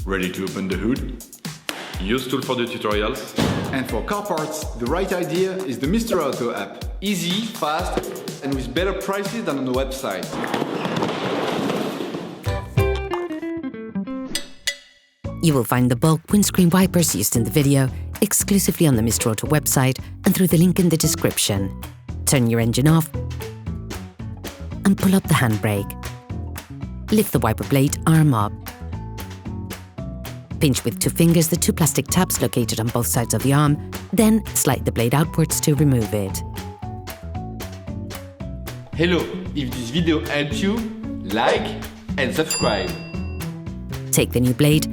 Ready to open the hood? UseTool for the tutorials. And for car parts, the right idea is the Mr. Auto app. Easy, fast, and with better prices than on the website. You will find the bulk windscreen wipers used in the video exclusively on the Mr. Auto website and through the link in the description. Turn your engine off and pull up the handbrake. Lift the wiper blade arm up. Pinch with 2 fingers the 2 plastic tabs located on both sides of the arm, then slide the blade outwards to remove it. Hello, if this video helped you, like and subscribe. Take the new blade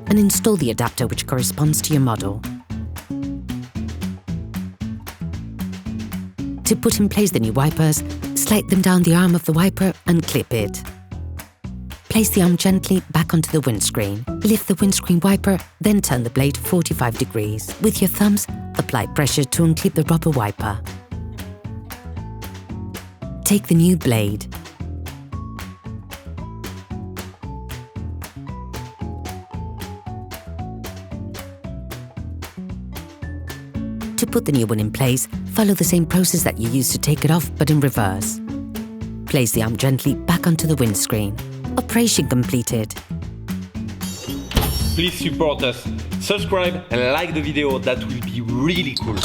and install the adapter which corresponds to your model. To put in place the new wipers, slide them down the arm of the wiper and clip it. Place the arm gently back onto the windscreen. Lift the windscreen wiper, then turn the blade 45 degrees. With your thumbs, apply pressure to unclip the rubber wiper. Take the new blade. To put the new one in place, follow the same process that you used to take it off, but in reverse. Place the arm gently back onto the windscreen. Operation completed. Please support us, subscribe and like the video, that will be really cool.